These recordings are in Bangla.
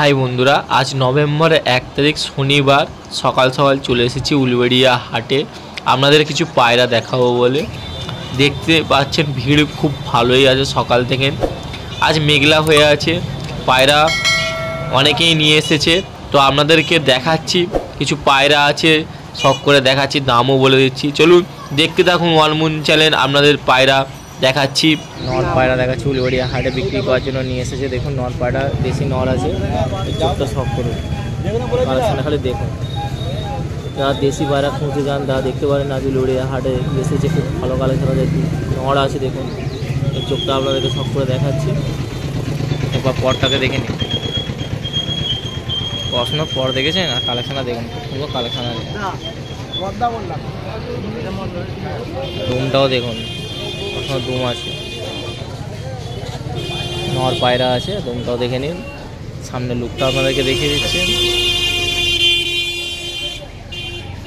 হাই বন্ধুরা, আজ নভেম্বর 1 তারিখ শনিবার সকাল সকাল চলে এসেছি উলুবেড়িয়া হাটে আপনাদের কিছু পায়রা দেখাবো বলে। দেখতে পাচ্ছেন ভিড় খুব ভালোই আছে সকাল থেকে। আজ মেঘলা হয়ে আছে, পায়রা অনেকেই নিয়ে এসেছে। তো আপনাদেরকে দেখাচ্ছি কিছু পায়রা আছে, শখ করে দেখাচ্ছি, দামও বলে দিচ্ছি। চলুন দেখতে থাকুন ওয়ালমুন চ্যানেল। আপনাদের পায়রা দেখাচ্ছি, নর পায়রা দেখাচ্ছি উলুবেড়িয়া হাটে বিক্রি করার জন্য নিয়ে এসেছে। দেখুন নর পায়রা, দেশি নর আছে, চোখটা শখ করুন, কালেকশানে খালি দেখুন। যারা দেশি পায়রা খুঁজে যান তারা দেখতে পারেন আজ উলুবেড়িয়া হাটে এসেছে, খুব ভালো কালেকশন আছে, নর আছে। দেখুন এই চোখটা আপনাদেরকে শখ করে দেখাচ্ছি। একবার পরটাকে দেখে নিন, পড়াশোনার পর দেখেছেন আর কালেকশানটা দেখুন, খুব সুন্দর কালেকশান আছে। রুমটাও দেখুন, দুম আছে, নর পায়রা আছে, দুমটাও দেখে নিন। সামনে লুকটা আপনাদেরকে দেখিয়ে দিচ্ছে,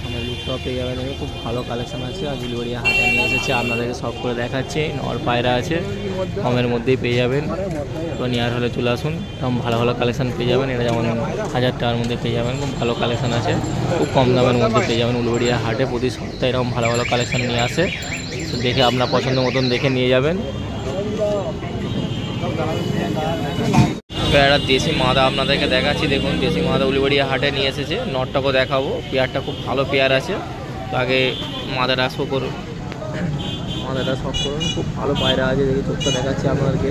সামনে লুকটাও পেয়ে যাবেন। খুব ভালো কালেকশন আছে, আর উলুবেড়িয়া হাটে নিয়ে এসেছে, আপনাদেরকে সব করে দেখাচ্ছি। নর পায়রা আছে, কমের মধ্যেই পেয়ে যাবেন। তো নিয়ার হলে চলে আসুন, এরকম ভালো ভালো কালেকশন পেয়ে যাবেন। এটা যেমন 1000 টাকার মধ্যে পেয়ে যাবেন, খুব ভালো কালেকশন আছে, খুব কম দামের মধ্যে পেয়ে যাবেন। উলুবেড়িয়া হাটে প্রতি সপ্তাহে এরকম ভালো ভালো কালেকশন নিয়ে আসে, তো দেখে আপনার পছন্দ মতন দেখে নিয়ে যাবেন। একটা দেশি মাদা আপনাদেরকে দেখাচ্ছি, দেখুন দেশি মাদা উলুবেড়িয়া হাটে নিয়ে এসেছে। নটটাকেও দেখাবো, পেয়ারটা খুব ভালো পেয়ার আছে। তো আগে মাদাটা শো করুন, মাদাটা শখ করুন, খুব ভালো পায়রা আছে। দেখি চোখটা দেখাচ্ছি আপনাদেরকে,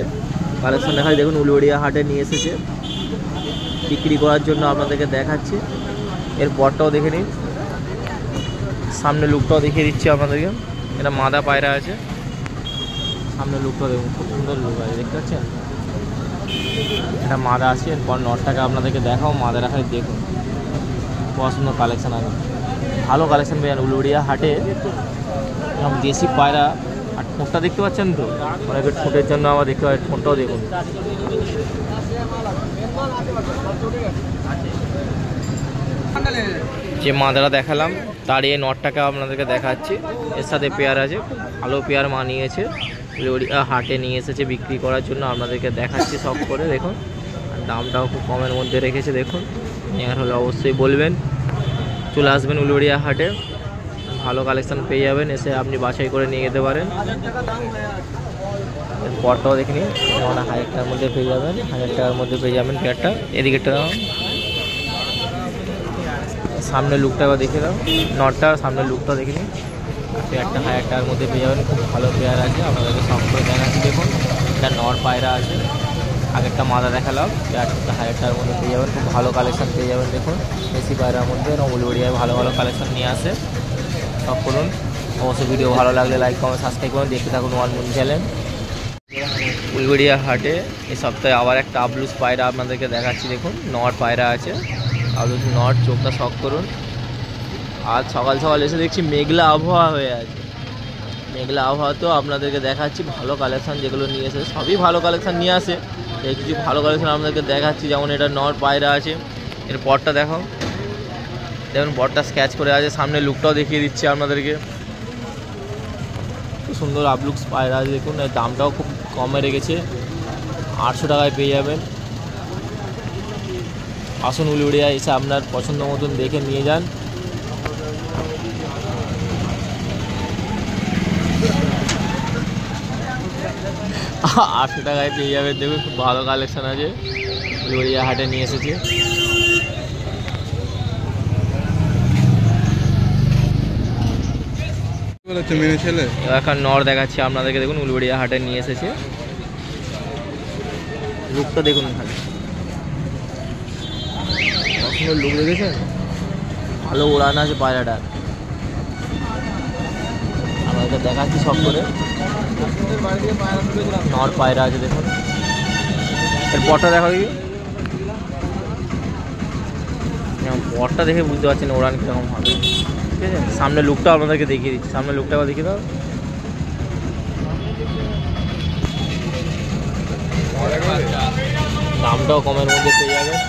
কালেকশন দেখাচ্ছি। দেখুন উলুবেড়িয়া হাটে নিয়ে এসেছে বিক্রি করার জন্য, আপনাদেরকে দেখাচ্ছি। এর পরটাও দেখে নিন, সামনে লুকটাও দেখিয়ে দিচ্ছি আপনাদেরকে। এটা মাদা পায়রা আছে, সামনে লুকটাও দেখুন, খুব সুন্দর লুক আছে, দেখতে পাচ্ছেন। এটা মাদা আছে। এরপর নটটাকে আপনাদেরকে দেখাও, মাদা রাখাই দেখুন, পছন্দ কালেকশান আছে, ভালো কালেকশান পেয়ে যান উলুবেড়িয়া হাটে। এরকম দেশি পায়রা। আর ঠোঁটটা দেখতে পাচ্ছেন তো, অনেকের ঠোঁটের জন্য আবার দেখতে পাচ্ছেন, ঠোঁটটাও দেখুন। যে মাদাটা দেখালাম তার এই নটটাকে আপনাদেরকে দেখাচ্ছি, এর সাথে পেয়ার আছে, খুব ভালো পেয়ার মানিয়েছে। উলুবেড়িয়া হাটে নিয়ে এসেছে বিক্রি করার জন্য, আপনাদেরকে দেখাচ্ছি সব করে দেখুন। আর দামটাও খুব কমের মধ্যে রেখেছে, দেখুন। নেওয়ার হলে অবশ্যই বলবেন, চলে আসবেন উলুবেড়িয়া হাটে, ভালো কালেকশান পেয়ে যাবেন, এসে আপনি বাছাই করে নিয়ে যেতে পারেন। পরটাও দেখে নিন, 1000 টাকার মধ্যে পেয়ে যাবেন, 1000 টাকার মধ্যে পেয়ে যাবেন পেয়ারটা। এদিকেরটা সামনে লুকটা দেখে দাও, নটটা সামনে লুকটা দেখে নিন। পেয়ারটা 1000 টাকার মধ্যে পেয়ে যাবেন, খুব ভালো পেয়ার আছে, আপনাদেরকে সব করে দেখাচ্ছি। দেখুন এটা নর পায়রা আছে, আগেরটা মাদা দেখালাম। পেয়ারটা 1000 টাকার মধ্যে পেয়ে যাবেন, খুব ভালো কালেকশান পেয়ে যাবেন। দেখুন দেশি পায়রার মধ্যে উলুবেড়িয়ায় ভালো ভালো কালেকশান নিয়ে আসে, সব করুন। অবশ্যই ভিডিও ভালো লাগলে লাইক কমেন্ট সাবস্ক্রাইব করুন, দেখতে থাকুন ওয়ালমুন চ্যানেল। উলুবেড়িয়া হাটে এই সপ্তাহে আবার একটা আবলুস পায়রা আপনাদেরকে দেখাচ্ছি। দেখুন নর পায়রা আছে, আবলুস নর, চোখটা শখ করুন। আজ সকাল সকাল এসে দেখছি মেঘলা আবহাওয়া হয়ে আছে, মেঘলা আবহাওয়াতেও আপনাদেরকে দেখাচ্ছি ভালো কালেকশান যেগুলো নিয়ে এসে, সবই ভালো কালেকশান নিয়ে আসে। এই কিছু ভালো কালেকশান আপনাদেরকে দেখাচ্ছি, যেমন এটা নর পায়রা আছে। এর পরটা দেখো, দেখুন বরটা স্ক্যাচ করে আছে, সামনে লুকটাও দেখিয়ে দিচ্ছি আপনাদেরকে। খুব সুন্দর আবলুক্স পায়রা আছে, দেখুন। এর দামটাও খুব কমে রেখেছে, 800 টাকায় পেয়ে যাবেন। আসুন উলুবেড়িয়া এসে আপনার পছন্দ মতন দেখে নিয়ে যান। আটশো টাকায় পেয়ে যাবেন, দেখুন খুব ভালো কালেকশান আছে, উলুবেড়িয়া হাটে নিয়ে এসেছে। এখন নর দেখাচ্ছি আপনাদেরকে, দেখুন উলুবেড়িয়া হাটে নিয়ে এসেছে, লুকটা দেখুন, খালি সুন্দর লুক দেখেছেন, ভালো উড়ান আছে পায়রাটার, আপনাদেরকে দেখাচ্ছি সব করে। নর পায়রা আছে, দেখুন। এর পরটা দেখা দিবি, পরটা দেখে বুঝতে পারছেন ওড়ান কীরকম হবে, ঠিক আছে। সামনে লুকটা আপনাদেরকে দেখিয়ে দিচ্ছি, সামনে লুকটা দেখিয়ে দাও। দামটাও কমের মধ্যে পেয়ে যাবেন,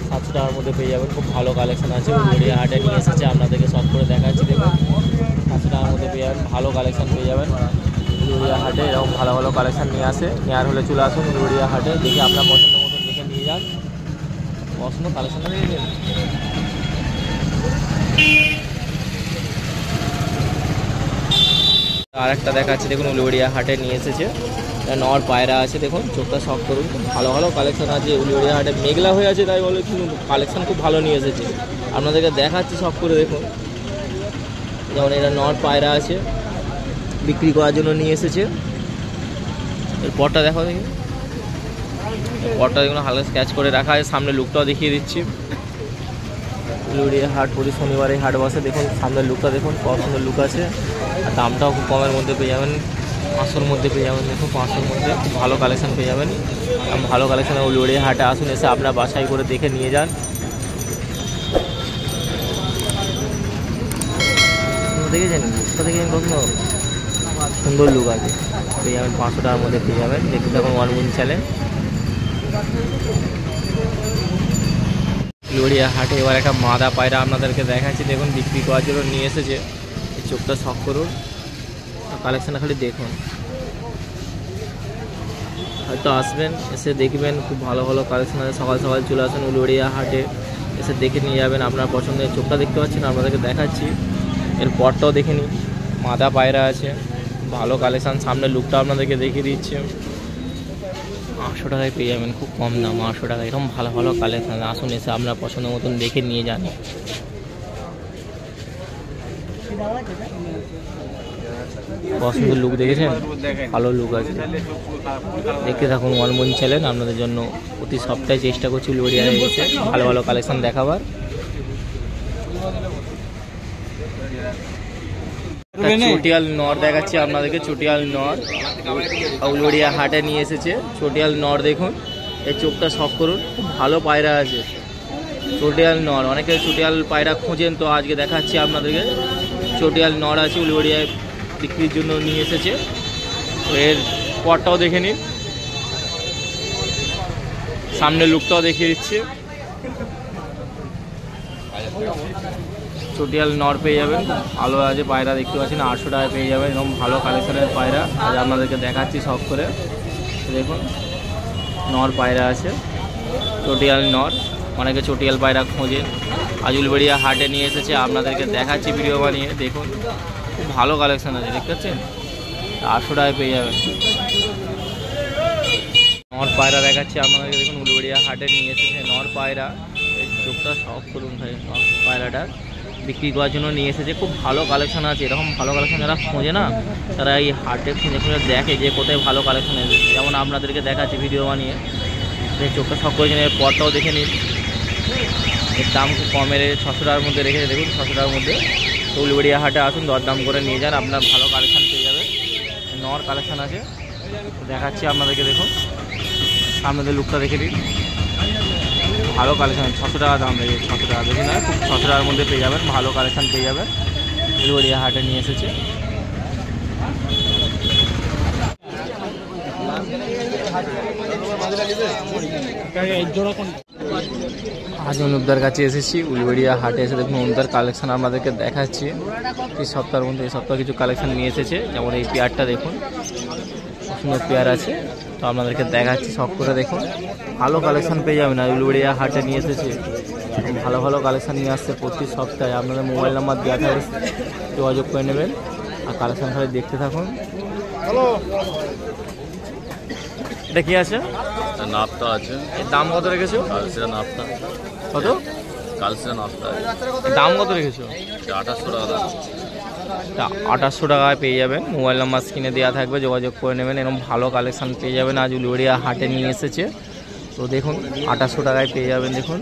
700 টাকার মধ্যে পেয়ে যাবেন, খুব ভালো কালেকশান আছে। উলুবেড়িয়া হাটে নিয়ে এসেছে, আপনাদেরকে সব করে দেখাচ্ছি। দেখুন 700 টাকার মধ্যে পেয়ে যাবেন, ভালো কালেকশান পেয়ে যাবেন। উলুবেড়িয়া হাটে এরকম ভালো ভালো কালেকশান নিয়ে আসে, নেওয়ার হলে চলে আসুন উলুবেড়িয়া হাটে, দেখে আপনার পছন্দ মতন দেখে নিয়ে যান, পছন্দ কালেকশন নিয়ে যান। আর একটা দেখাচ্ছি দেখুন, উলুবেড়িয়া হাটে নিয়ে এসেছে নর পায়রা আছে। দেখুন চোখটা শখ করুন, ভালো ভালো কালেকশন আছে উলুবেড়িয়া হাটে। মেঘলা হয়ে আছে তাই বলে কিন্তু কালেকশন খুব ভালো নিয়ে এসেছে, আপনাদেরকে দেখাচ্ছি শখ করে। দেখুন যেমন এটা নর পায়রা আছে, বিক্রি করার জন্য নিয়ে এসেছে। এর পরটা দেখো, দেখি পরটা দেখুন হালকা স্ক্যাচ করে রাখা আছে। সামনে লুকটাও দেখিয়ে দিচ্ছি। উলুবেড়িয়া হাট প্রতি শনিবারে হাট বসে। দেখুন সামনের লুকটা দেখুন, কত সুন্দর লুক আছে। আর দামটাও খুব কমের মধ্যে পেয়ে যাবেন, 500-র মধ্যে পেয়ে যাবেন। দেখুন 500-র মধ্যে খুব ভালো কালেকশন পেয়ে যাবেন। ভালো কালেকশন উলুবেড়িয়া হাটে আসুন, এসে আপনার বাছাই করে দেখে নিয়ে যান। দেখেছেন লুকটা, দেখেছেন কত সুন্দর লুক আছে। পেয়ে যাবেন 500 টাকার মধ্যে পেয়ে যাবেন। দেখুন দেখুন ওয়ানমুন চ্যানেল উলুবেড়িয়া হাটে। এবার একটা মাদা পায়রা আপনাদেরকে দেখাচ্ছি। দেখুন বিক্রি করার জন্য নিয়ে এসেছে। চোখটা শখ করুন, কালেকশানটা খালি দেখুন। হয়তো আসবেন, এসে দেখবেন খুব ভালো ভালো কালেকশন আছে। সকাল সকাল চলে আসেন উলুবেড়িয়া হাটে, এসে দেখে নিয়ে যাবেন আপনার পছন্দের। চোখটা দেখতে পাচ্ছেন, আপনাদেরকে দেখাচ্ছি। এর পরটাও দেখে নিন, মাদা পায়রা আছে, ভালো কালেকশান। সামনে লুকটা আপনাদেরকে দেখিয়ে দিচ্ছে। 800 টাকায় পেয়ে যাবেন, খুব কম দাম 800 টাকা। এরকম ভালো ভালো কালেকশান, আসুন এসে আপনার পছন্দের মতন দেখে নিয়ে যান। পছন্দ লুক দেখেছেন, ভালো লুক আছে। দেখতে থাকুন ওয়ানমুন চ্যানেল। আপনাদের জন্য প্রতি সপ্তাহে চেষ্টা করছি উলুবেড়িয়ায় এসে ভালো ভালো কালেকশন দেখাবার। চটিয়াল নর দেখাচ্ছি আপনাদেরকে। চটিয়াল নর উলুবেড়িয়া হাটে নিয়ে এসেছে। চটিয়াল নর দেখুন, এই চোখটা শখ করুন, খুব ভালো পায়রা আছে। চটিয়াল নর, অনেকে চটিয়াল পায়রা খোঁজেন, তো আজকে দেখাচ্ছি আপনাদেরকে। চটিয়াল নর আছে, উলুবেড়িয়ায় বিক্রির জন্য নিয়ে এসেছে। তো এর পরটাও দেখে নিন, সামনে লুকটাও দেখিয়ে দিচ্ছে। চটিয়াল নর পেয়ে যাবেন, ভালো আছে পায়রা। দেখতে পাচ্ছেন 800 টাকায় পেয়ে যাবেন, এরকম ভালো কালেকশনের পায়রা আজ আপনাদেরকে দেখাচ্ছি শখ করে। দেখুন নর পায়রা আছে, চটিয়াল নর। অনেকে চটিয়াল পায়রা খোঁজেন, আজ উলুবেড়িয়া হাটে নিয়ে এসেছে, আপনাদেরকে দেখাচ্ছি ভিডিও বানিয়ে। দেখুন খুব ভালো কালেকশন আছে, দেখতে পাচ্ছেন 800 টাকায় পেয়ে যাবেন। নর পায়রা দেখাচ্ছি আপনাদেরকে। দেখুন উলুবেড়িয়া হাটে নিয়ে এসেছে নর পায়রা। এই চোখটা শখ করুন ভাই, নর পায়রাটা বিক্রি করার জন্য নিয়ে এসেছে। খুব ভালো কালেকশন আছে, এরকম ভালো কালেকশন যারা খোঁজে না, তারা এই হাটে খুঁজে খুঁজে দেখে যে কোথায় ভালো কালেকশন এসেছে। যেমন আপনাদেরকে দেখাচ্ছি ভিডিও বানিয়ে। চোখটা শখ করেছেন। এর পরটাও দেখে নিন, এর দাম খুব কমের, 600 টাকার মধ্যে রেখেছে। দেখুন 600 টাকার মধ্যে। তো উলুবেড়িয়া হাটে আসুন, দরদাম করে নিয়ে যান, আপনার ভালো কালেকশান পেয়ে যাবে। নর কালেকশান আছে, দেখাচ্ছি আপনাদেরকে। দেখুন সামনের লুকটা দেখে দিন, ভালো কালেকশান। 600 টাকা দাম রেখেছে, 600 টাকা বেশি নয়, খুব 600 টাকার মধ্যে পেয়ে যাবেন, ভালো কালেকশান পেয়ে যাবেন। উলুবেড়িয়া হাটে নিয়ে এসেছে। আজ অনুপদার কাছে এসেছি উলুবেড়িয়া হাটে এসে। দেখুন অনুপদার কালেকশন আপনাদেরকে দেখাচ্ছি। এই সপ্তাহের মধ্যে এই সপ্তাহে কিছু কালেকশন নিয়ে এসেছে। যেমন এই পেয়ারটা দেখুন, সুন্দর পেয়ার আছে, তো আপনাদেরকে দেখাচ্ছি শখ করে। দেখুন ভালো কালেকশন পেয়ে যাবেন, আর উলুবেড়িয়া হাটে নিয়ে এসেছে। ভালো ভালো কালেকশন নিয়ে আসছে প্রতি সপ্তাহে। আপনাদের মোবাইল নাম্বার দেওয়া থাকবে, যোগাযোগ করে নেবেন আর কালেকশন খালি দেখতে থাকুন। এটা কি আছে? নাপটা আছে। এর দাম কত রেখেছো? কালসিরা নাপটা কত? কালসিরা নাপটা দাম কত রেখেছো? 2800 টাকা দাম। 2800 টাকায় পেয়ে যাবেন। মোবাইল নাম্বার স্ক্রিনে দেওয়া থাকবে, যোগাযোগ করে নেবেন। এরকম ভালো কালেকশান পেয়ে যাবেন, আজ উলুবেড়িয়া হাটে নিয়ে এসেছে। তো দেখুন 2800 টাকায় পেয়ে যাবেন। দেখুন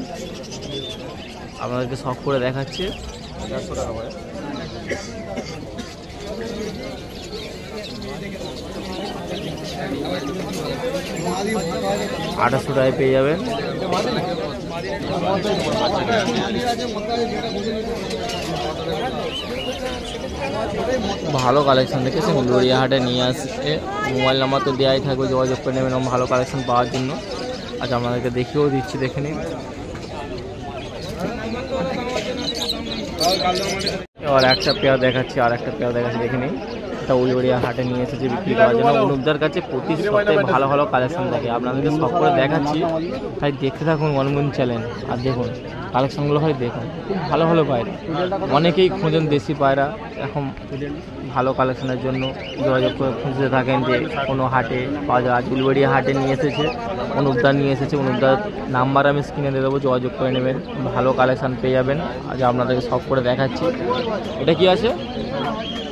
আপনাদেরকে শখ করে দেখাচ্ছি। 2800 টাকা করে 2800 টাকায় পেয়ে যাবেন। ভালো কালেকশন দেখেছেন, উলুবেড়িয়া হাটে নিয়ে আসছে। মোবাইল নাম্বার তো দেওয়াই থাকবে, যোগাযোগ করে নেবেন এরকম ভালো কালেকশন পাওয়ার জন্য। আজ আপনাদেরকে দেখিয়েও দিচ্ছি, দেখে নিন। এবার একটা পেয়ার দেখাচ্ছি, আর একটা পেয়ার দেখাচ্ছি, দেখে নিন। একটা উলুবেড়িয়া হাটে নিয়ে এসেছে বিক্রি করার জন্য। অনুপদার কাছে প্রতি সপ্তাহে ভালো ভালো কালেকশন থাকে, আপনাদেরকে সব করে দেখাচ্ছি, তাই দেখতে থাকুন ওয়ানমুন চ্যানেল। আর দেখুন কালেকশনগুলো হয় দেখুন, খুব ভালো ভালো পায়রা। অনেকেই খোঁজেন দেশি পায়রা, এখন ভালো কালেকশনের জন্য যোগাযোগ করে খুঁজতে থাকেন যে কোনো হাটে পাওয়া যায়। আজ উলুবেড়িয়া হাটে নিয়ে এসেছে, অনুপদার নিয়ে এসেছে। অনুপদার নাম্বার আমি স্ক্রিনে দিয়ে দেবো, যোগাযোগ করে নেবেন, ভালো কালেকশন পেয়ে যাবেন। আজ আপনাদেরকে সব করে দেখাচ্ছি। এটা কি আছে?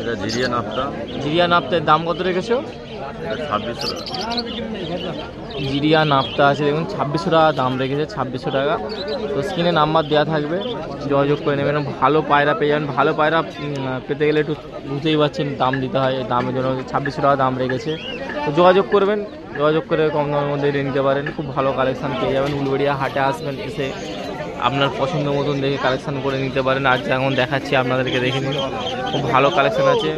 এটা জিরিয়া নাপটা। জিরিয়া নাপ্তার দাম কত রেখেছো? 2600 টাকা। জিরিয়া নাপ্তা আছে দেখুন, 2600 টাকা দাম রেখেছে, 2600 টাকা। তো স্ক্রিনে নাম্বার দেওয়া থাকবে, যোগাযোগ করে নেবেন। ভালো পায়রা পেয়ে যাবেন। ভালো পায়রা পেতে গেলে একটু বুঝতেই পারছেন দাম দিতে হয়, দামের জন্য 2600 টাকা দাম রেখেছে। তো যোগাযোগ করবেন, যোগাযোগ করে কম দামের মধ্যে নিতে পারেন, খুব ভালো কালেকশান পেয়ে যাবেন। উলুবেড়িয়া হাটে আসবেন, এসে আপনার পছন্দ মতন দেখে কালেকশান করে নিতে পারেন। আজ যেমন দেখাচ্ছি আপনাদেরকে দেখে নিন, খুব ভালো কালেকশান আছে।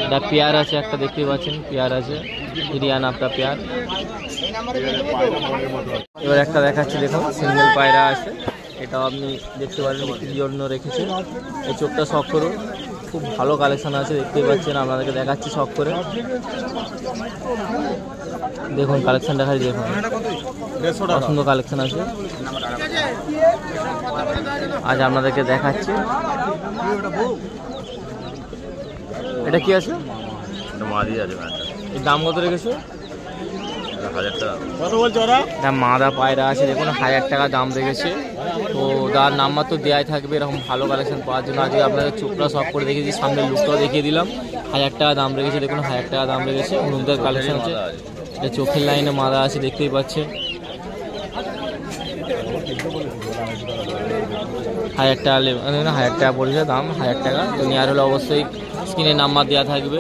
একটা পেয়ার আছে, একটা দেখতেই পাচ্ছেন পেয়ার আছে, ইরিয়ান আপনার পেয়ার। এবার একটা দেখাচ্ছি দেখুন, সিঙ্গেল পায়রা আছে, এটাও আপনি দেখতে পারেন বিক্রির জন্য রেখেছে। এই চোখটা শখ করুন, খুব ভালো কালেকশান আছে, দেখতেই পাচ্ছেন, আপনাদেরকে দেখাচ্ছি শখ করে। দেখুন কালেকশান দেখাচ্ছি, দেখুন সুন্দর কালেকশান আছে। আজ আপনাদেরকে দেখাচ্ছি। এটা কি আছে? এটা মাদি আছে। এর দাম কত রেখেছো? 1000 টাকা। কত বলছো ওরা? এটা মাদা পায়রা আছে দেখুন, 1000 টাকা দাম রেখেছে। তো তার নাম্বার তো দেওয়াই থাকবে এরকম ভালো কালেকশন পাওয়ার জন্য। আজকে আপনাদের চোখটা সব করে দেখিয়েছি, সামনের লুকটাও দেখিয়ে দিলাম। 1000 টাকা দাম রেখেছে দেখুন, 1000 টাকা দাম রেখেছে। অনুপদার কালেকশন আছে, এটা চোখের লাইনে মাদা আছে, দেখতেই পাচ্ছেন। 1000 টাকা 1000 টাকা পড়েছে দাম, 1000 টাকা। তো নেওয়ার হলে অবশ্যই স্ক্রিনে নাম্বার দেওয়া থাকবে,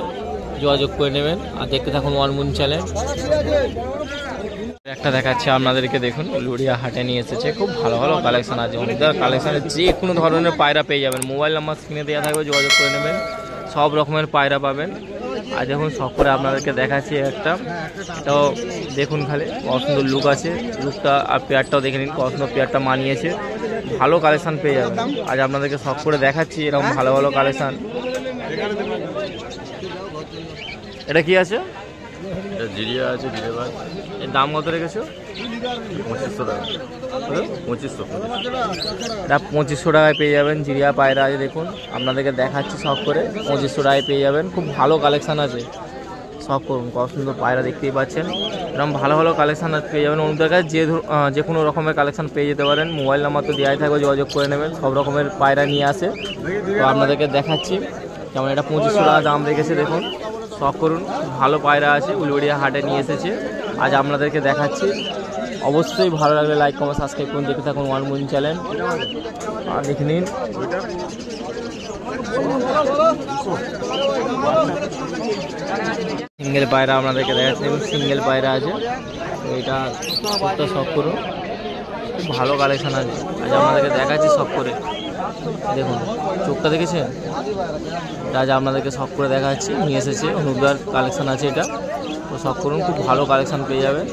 যোগাযোগ করে নেবেন। আর দেখতে থাকুন ওয়ানমুন চ্যানেল। একটা দেখাচ্ছে আপনাদেরকে দেখুন, উলুবেড়িয়া হাটে নিয়ে এসেছে, খুব ভালো ভালো কালেকশন আছে। অনুপদার কালেকশানে যে কোনো ধরনের পায়রা পেয়ে যাবেন, মোবাইল নাম্বার স্ক্রিনে দেওয়া থাকবে, যোগাযোগ করে নেবেন, সব রকমের পায়রা পাবেন। আর দেখুন সব করে আপনাদেরকে দেখাচ্ছি একটা, এটাও দেখুন খালি কত সুন্দর লুক আছে, লুকটা আর পেয়ারটাও দেখে নিন, কত সুন্দর পেয়ারটা মানিয়েছে, ভালো কালেকশান পেয়ে যাবেন। আজ আপনাদেরকে সব করে দেখাচ্ছি এরকম ভালো ভালো কালেকশান। এটা কি আছে? এটা জিরিয়া আছে, জিরেবাজ। এর দাম কত রেখেছো? 2500 টাকা। 2500। এটা 2500 টাকায় পেয়ে যাবেন। জিরিয়া পায়রা আছে দেখুন, আপনাদেরকে দেখাচ্ছি সব করে, 2500 টাকায় পেয়ে যাবেন, খুব ভালো কালেকশান আছে। সব করুন, কত সুন্দর পায়রা দেখতেই পাচ্ছেন, এরকম ভালো ভালো কালেকশান পেয়ে যাবেন। অনুপদার কাছে যে কোনো রকমের কালেকশান পেয়ে যেতে পারেন, মোবাইল নাম্বার তো দেওয়াই থাকবে, যোগাযোগ করে নেবেন, সব রকমের পায়রা নিয়ে আসে। তো আপনাদেরকে দেখাচ্ছি, যেমন এটা 2500 টাকা দাম রেখেছে দেখুন, শখ করুন, ভালো পায়রা আছে, উলুবেড়িয়া হাটে নিয়ে এসেছে। আজ আপনাদেরকে দেখাচ্ছি, অবশ্যই ভালো লাগলে লাইক কমেন্ট সাবস্ক্রাইব করুন, দেখতে থাকুন ওয়ানমুন চ্যানেল। আর দেখে নিন সিঙ্গেল পায়রা আপনাদেরকে দেখাচ্ছি, সিঙ্গেল পায়রা আছে, এটা সবটা শখ করুন, খুব ভালো কালেকশান আছে। আজ আপনাদেরকে দেখাচ্ছি সব করে, দেখুন চোখটা দেখেছেন, আজ আপনাদেরকে সব করে দেখাচ্ছি, নিয়ে এসেছে অনুপদার কালেকশান আছে এটা। তো সব করুন, খুব ভালো কালেকশান পেয়ে যাবেন,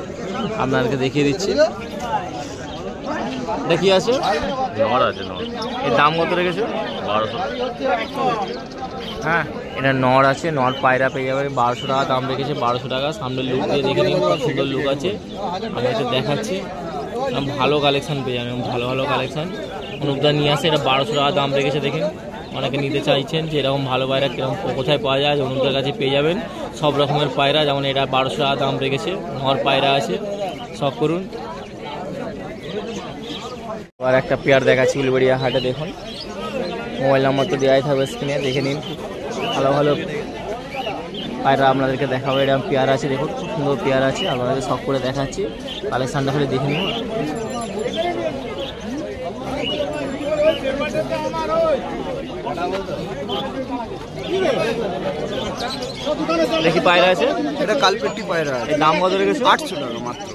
আপনাদেরকে দেখিয়ে দিচ্ছি। এটা কি আছে? নর আছে। নর এর দাম কত রেখেছো? 1200। হ্যাঁ, এটা নর আছে, নর পায়রা পেয়ে যাবে, 1200 টাকা দাম রেখেছে, 1200 টাকা। সামনের লুক দিয়ে দেখে নিন, খুব সুন্দর লুক আছে, আপনাকে দেখাচ্ছি, ভালো কালেকশান পেয়ে যাবেন, ভালো ভালো কালেকশান অনুপদা নিয়ে আসে। এটা 1200 টাকা দাম রেখেছে দেখেন, অনেকে নিতে চাইছেন যে এরকম ভালো পায়রা কীরকম কোথায় পাওয়া যায়, অনুপদার কাছে পেয়ে যাবেন সব রকমের পায়রা। যেমন এটা 1200 টাকা দাম রেখেছে, নর পায়রা আছে, সব করুন। আর একটা পেয়ার দেখাচ্ছি উলুবেড়িয়া হাটে দেখুন, মোবাইল নাম্বার তো দেওয়াই থাকবে স্ক্রিনে, দেখে নিন, ভালো ভালো পায়রা আপনাদেরকে দেখাবো। এটা পেয়ার আছে দেখুন, খুব সুন্দর পেয়ার আছে, আপনাদেরকে সব করে দেখাচ্ছি, কালেকশানটা খালি দেখে নিন। দেখি পায়রা আছে, এটা কালপেট্টি পায়রা, এর দাম কত রেখেছে? 800 টাকা মাত্র।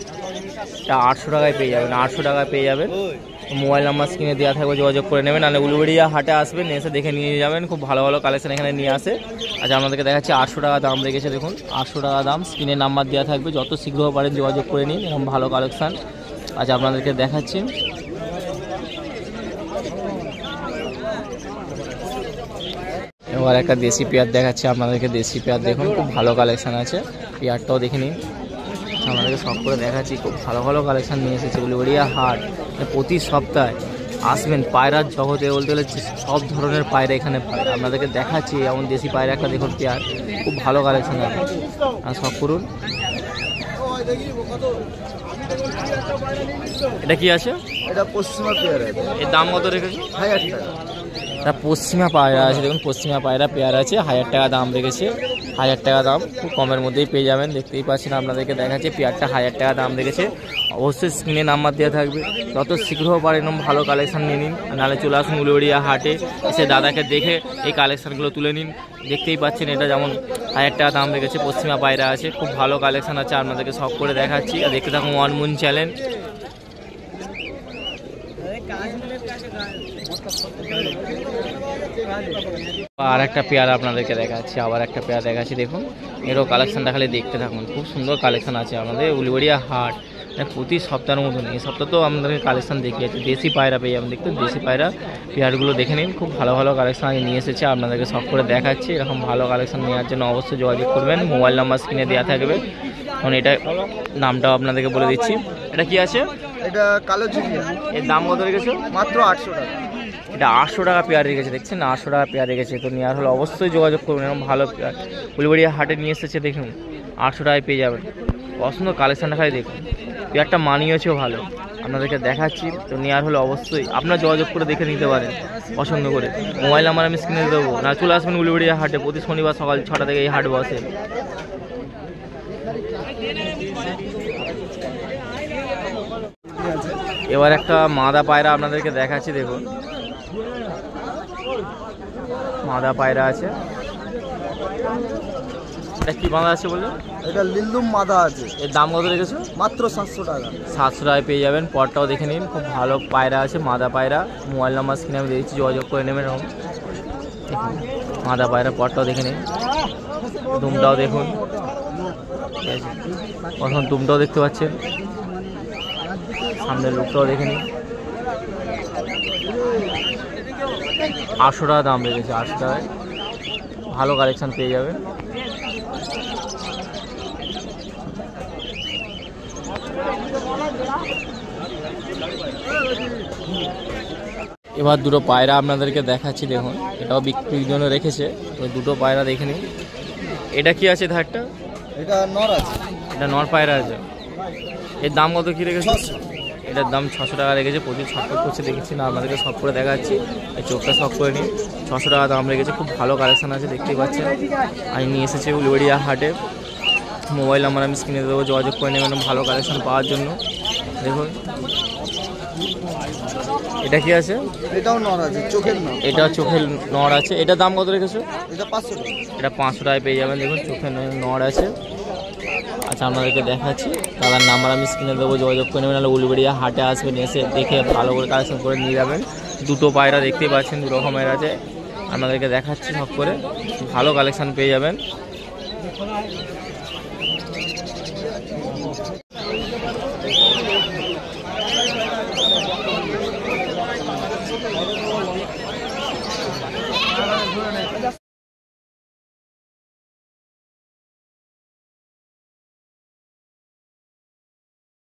এটা 800 টাকায় পেয়ে যাবেন, 800 টাকায় পেয়ে যাবেন। মোবাইল নাম্বার স্ক্রিনে দেওয়া থাকবে, যোগাযোগ করে নেবেন, নাহলে উলুবেড়িয়া হাটে আসবেন, এসে দেখে নিয়ে যাবেন, খুব ভালো ভালো কালেকশন এখানে নিয়ে আসে। আচ্ছা আপনাদেরকে দেখাচ্ছি, 800 টাকা দাম রেখেছে দেখুন, 800 টাকা দাম, স্ক্রিনে নাম্বার দেওয়া থাকবে, যত শীঘ্র পারেন যোগাযোগ করে নিন, এরকম ভালো কালেকশান। আচ্ছা আপনাদেরকে দেখাচ্ছি, আবার একটা দেশি পেয়ার দেখাচ্ছি আপনাদেরকে। দেশি পেয়ার দেখুন, খুব ভালো কালেকশান আছে। পেয়ারটাও দেখে নিন, আপনাদেরকে সব করে দেখাচ্ছি। খুব ভালো ভালো কালেকশান নিয়ে এসেছে উলুবেড়িয়া হাট। প্রতি সপ্তাহে আসবেন, পায়রার জগতে বলতে গেলে সব ধরনের পায়রা এখানে পায়। আপনাদেরকে দেখাচ্ছি, এমন দেশি পায়রা একটা দেখুন পেয়ার, খুব ভালো কালেকশান আছে। আর সব করুন। এটা কি আছে? এটা পশ্চিমা পেয়ার আছে। এর দাম কত রেখেছো? 1000 টাকা। এটা পশ্চিমা পায়রা আছে, দেখুন পশ্চিমা পায়রা পেয়ার আছে, 1000 টাকা দাম রেখেছে। 1000 টাকা দাম, খুব কমের মধ্যেই পেয়ে যাবেন। দেখতেই পাচ্ছেন, আপনাদেরকে দেখাচ্ছে পেয়ারটা 1000 টাকা দাম রেখেছে। অবশ্যই স্ক্রিনে নাম্বার দেওয়া থাকবে, যত শীঘ্র পারেন এরকম ভালো কালেকশান নিয়ে নিন। নাহলে চলে আসুন উলুবেড়িয়া হাটে, এসে দাদাকে দেখে এই কালেকশানগুলো তুলে নিন। দেখতেই পাচ্ছেন, এটা যেমন 1000 টাকা দাম রেখেছে। পশ্চিমা পায়রা আছে, খুব ভালো কালেকশান আছে, আপনাদেরকে সব করে দেখাচ্ছি। আর দেখতে থাকুন ওয়ান মুন চ্যানেল। আর একটা পেয়ার আপনাদেরকে দেখাচ্ছি, আবার একটা পেয়ার দেখাচ্ছি। দেখুন এরও কালেকশানটা খালি দেখতে থাকুন, খুব সুন্দর কালেকশান আছে আমাদের উলুবেড়িয়া হাট। প্রতি সপ্তাহের মতন এই সপ্তাহ তো আমাদেরকে কালেকশান দেখিয়েছে। দেশি পায়রা পেয়ে যাবেন, দেখতে দেশি পায়রা পেয়ারগুলো দেখে নিন। খুব ভালো ভালো কালেকশান আগে নিয়ে এসেছে, আপনাদেরকে সব করে দেখাচ্ছি। এরকম ভালো কালেকশান নেওয়ার জন্য অবশ্যই যোগাযোগ করবেন, মোবাইল নাম্বার স্ক্রিনে দেওয়া থাকবে। এখন এটা নামটাও আপনাদেরকে বলে দিচ্ছি। এটা কি আছে? এটা কালো জিরিয়া। এর দাম কত রেখেছো? মাত্র 800 টাকা। এটা 800 টাকা পেয়ার রেখেছে, দেখছেন 800 টাকা পেয়ার রেখেছে। তো নেওয়ার হলে অবশ্যই যোগাযোগ করুন, এরকম ভালো পেয়ার উলুবেড়িয়া হাটে নিয়ে এসেছে। দেখুন 800 টাকায় পেয়ে যাবেন। পছন্দ কালেকশানটা খালি দেখুন, পেয়ারটা মানিয়েছেও ভালো, আপনাদেরকে দেখাচ্ছি। তো নেওয়ার হলে অবশ্যই আপনারা যোগাযোগ করে দেখে নিতে পারেন পছন্দ করে। মোবাইল নাম্বার আমি স্ক্রিনে দেবো, না চলে আসবেন উলুবেড়িয়া হাটে। প্রতি শনিবার সকাল 6টা থেকে এই হাট বসে। এবার একটা মাদা পায়রা আপনাদেরকে দেখাচ্ছি। দেখুন মাদা পায়রা আছে। এটা কি মাদা আছে বললেন? এটা লিলুম মাদা আছে। এর দাম কত রেখেছো? মাত্র 700 টাকা। 700 টাকায় পেয়ে যাবেন। পরটাও দেখে নিন, খুব ভালো পায়রা আছে, মাদা পায়রা। মোবাইল নাম্বার স্ক্রিনে আমি দিয়েছি, যোগাযোগ করে নেবেন। এরকম মাদা পায়রা পরটাও দেখে নিন, দুমটাও দেখুন। ঠিক আছে, এখন দুমটাও দেখতে পাচ্ছেন, সামনের লুকটাও দেখে নিন। 800 টাকা দাম রেখেছে, 800 টাকায় ভালো কালেকশান পেয়ে যাবেন। এবার দুটো পায়রা আপনাদেরকে দেখাচ্ছি। দেখুন এটাও বিক্রির জন্য রেখেছে, ওই দুটো পায়রা দেখে নিন। এটা কি আছে ধারটা? এটা নর আছে। এটা নর পায়রা আছে। এর দাম কত কী রেখেছে? এটার দাম 600 টাকা রেখেছে। প্রচুর ছটফট করছে, দেখেছি না, আপনাদেরকে সব করে দেখাচ্ছি। এই চোখটা সব করে নিন। 600 টাকা দাম রেখেছে, খুব ভালো কালেকশান আছে, দেখতেই পাচ্ছেন। আমি নিয়ে এসেছি উলুবেড়িয়া হাটে। মোবাইল নাম্বার আমি স্ক্রিনে দেবো, যোগাযোগ করে নেবেন ভালো কালেকশান পাওয়ার জন্য। দেখুন এটা কি আছে? এটাও নর আছে, চোখের নর। এটা চোখের নর আছে। এটার দাম কত রেখেছো? এটা 500 টাকা। এটা 500 টাকায় পেয়ে যাবেন। দেখুন চোখের নর আছে। আচ্ছা আপনাদেরকে দেখাচ্ছি, দাদার নাম্বার আমি স্ক্রিনে দেবো, যোগাযোগ করে নেবেন। নাহলে উলুবেড়িয়া হাটে আসবেন, এসে দেখে ভালো করে কালেকশন করে নিয়ে যাবেন। দুটো পায়রা দেখতেই পাচ্ছেন, দু রকমের আছে, আপনাদেরকে দেখাচ্ছি সব করে। ভালো কালেকশান পেয়ে যাবেন।